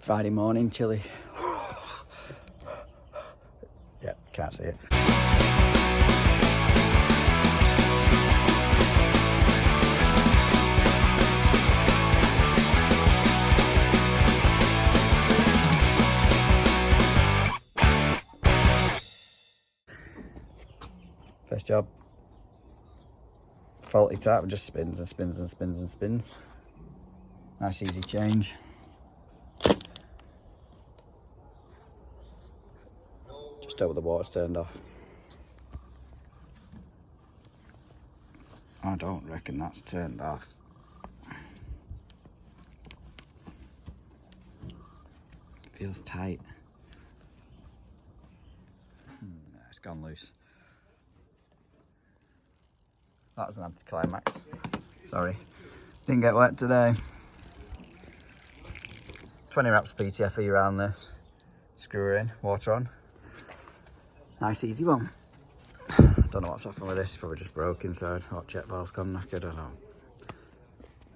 Friday morning chilly. Yeah, can't see it. First job. Faulty tap, just spins and spins and spins and spins. Nice easy change. Just hope the water's turned off. I don't reckon that's turned off. Feels tight. It's gone loose. That was an anticlimax. Sorry. Didn't get wet today. 20 wraps PTFE around this. Screw her in, water on. Nice easy one. Don't know what's happened with this, probably just broke inside. Hot jet valve's gone knackered,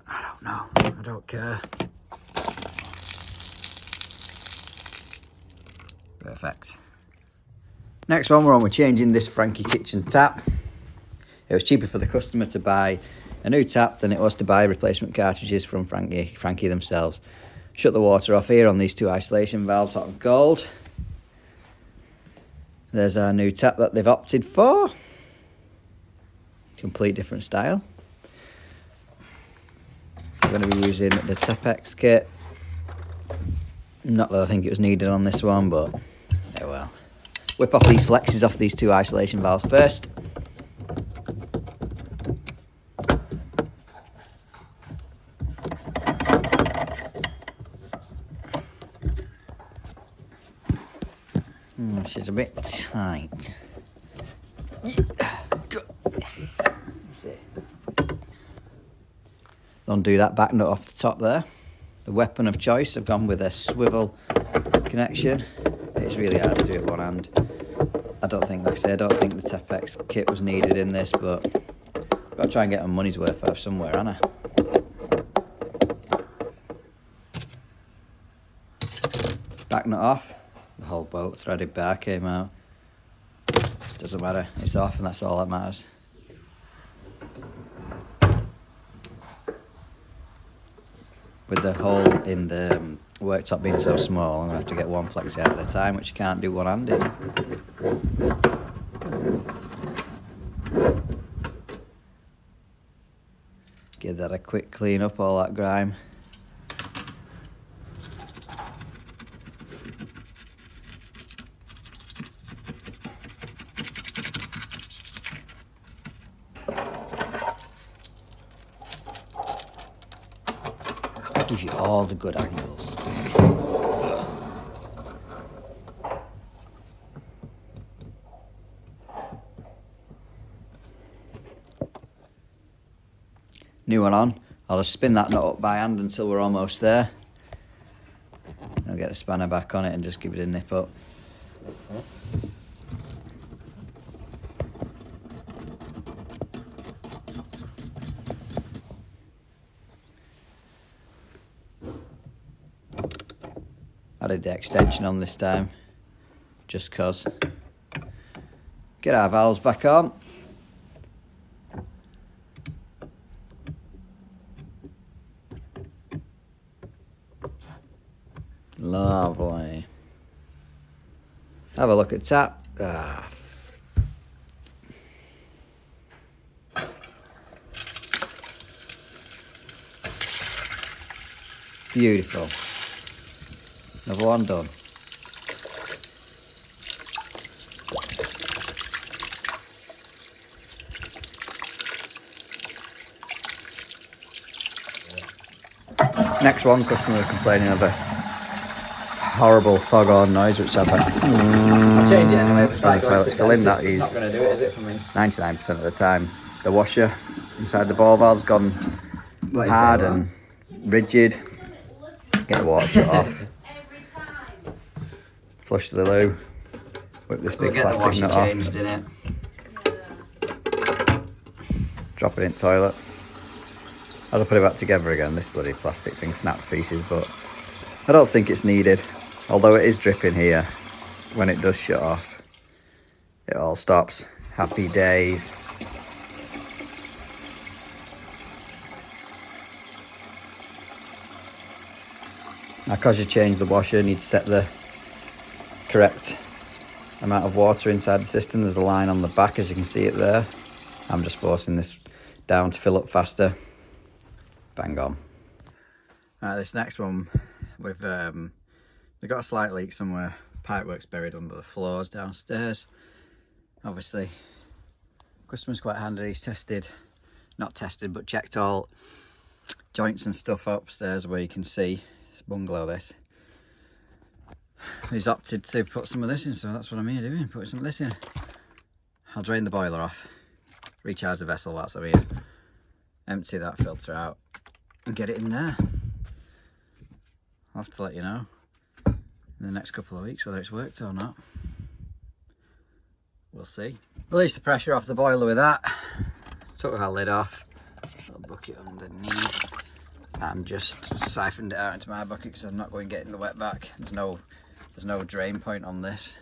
I don't know. I don't care. Perfect. Next one we're changing this Frankie kitchen tap. It was cheaper for the customer to buy a new tap than it was to buy replacement cartridges from Frankie themselves. Shut the water off here on these two isolation valves, hot and cold. There's our new tap that they've opted for. Complete different style. I'm going to be using the Tapex kit. Not that I think it was needed on this one, but oh well. Whip off these flexes off these two isolation valves first. She's a bit tight. Undo that back nut off the top there. The weapon of choice, I've gone with a swivel connection. It's really hard to do it one hand. I don't think the Tapex kit was needed in this, but I've got to try and get my money's worth out of somewhere, haven't I? Back nut off. The whole bolt threaded bar came out. Doesn't matter, it's off and that's all that matters. With the hole in the worktop being so small, I'm going to have to get one flexi out at a time, which you can't do one-handed. Give that a quick clean up, all that grime. Gives you all the good angles. New one on. I'll just spin that nut up by hand until we're almost there. I'll get the spanner back on it and just give it a nip up. Added the extension on this time, just cause. Get our valves back on. Lovely. Have a look at tap. Beautiful. Another one done. Next one, customer complaining of a horrible foghorn noise, which I've I'll change it anyway. It's like toilet's still in that. He's not going to do it, is it, for me? 99% of the time. The washer inside the ball valve's gone hard and rigid. Get the water shut off. Flush the loo. Whip this big plastic nut off. Innit? Drop it in the toilet. As I put it back together again, this bloody plastic thing snapped to pieces, but I don't think it's needed, although it is dripping here. When it does shut off, it all stops. Happy days. Now, because you change the washer, you need to set the correct amount of water inside the system. There's a line on the back, as you can see it there. I'm just forcing this down to fill up faster. Bang on. Right, this next one, we've got a slight leak somewhere. Pipework's buried under the floors downstairs. Obviously, customer's quite handy. He's not tested, but checked all joints and stuff upstairs where you can see. It's a bungalow, this. He's opted to put some of this in, so that's what I'm here doing, putting some of this in. I'll drain the boiler off, recharge the vessel whilst I'm here, empty that filter out and get it in there. I'll have to let you know in the next couple of weeks whether it's worked or not. We'll see. Release the pressure off the boiler with that. Took our lid off, little bucket underneath, and just siphoned it out into my bucket because I'm not going getting the wet back. There's no drain point on this.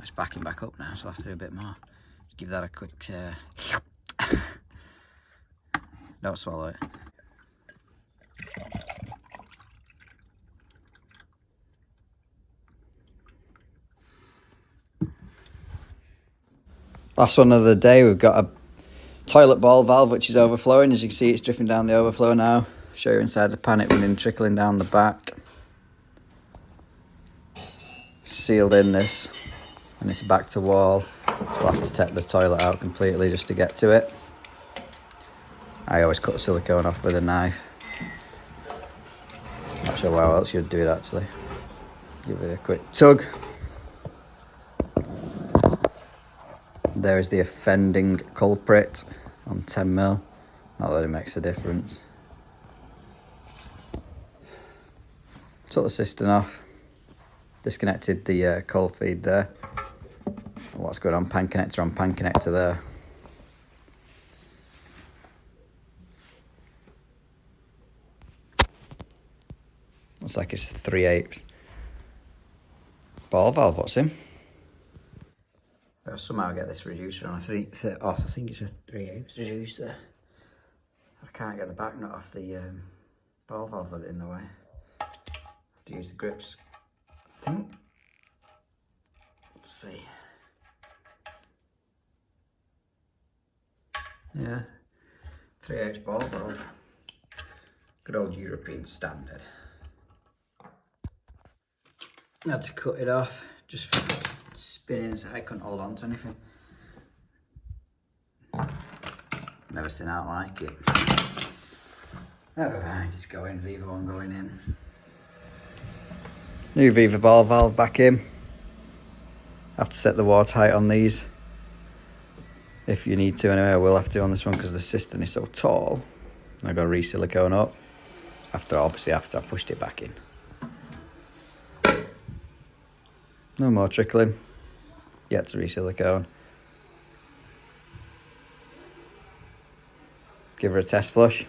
It's backing back up now, so I'll have to do a bit more. Just give that a quick don't swallow it. Last one of the day, we've got a toilet ball valve which is overflowing. As you can see, it's dripping down the overflow now. Show you inside the pan, it running, trickling down the back. Sealed in this, and it's back to wall. So we'll have to take the toilet out completely just to get to it. I always cut silicone off with a knife. Not sure how else you'd do it actually. Give it a quick tug. There is the offending culprit on 10mm. Not that it makes a difference. Took the cistern off. Disconnected the cold feed there. What's going on? Pan connector there. Looks like it's a 3/8 ball valve. What's in? I'll somehow get this reducer on I think it's a 3/8 reducer. I can't get the back nut off the ball valve with it in the way. I have to use the grips. I think. Let's see. Yeah, 3/8 ball valve. Good old European standard. I had to cut it off, just spinning so I couldn't hold on to anything. Never seen out like it. Never mind, it's going, Viva one going in. New Viva ball valve back in. Have to set the water height on these. If you need to anyway, I will have to on this one because the cistern is so tall. I've got to re-silicone up. After I pushed it back in. No more trickling. Yet to re-silicone. Give her a test flush.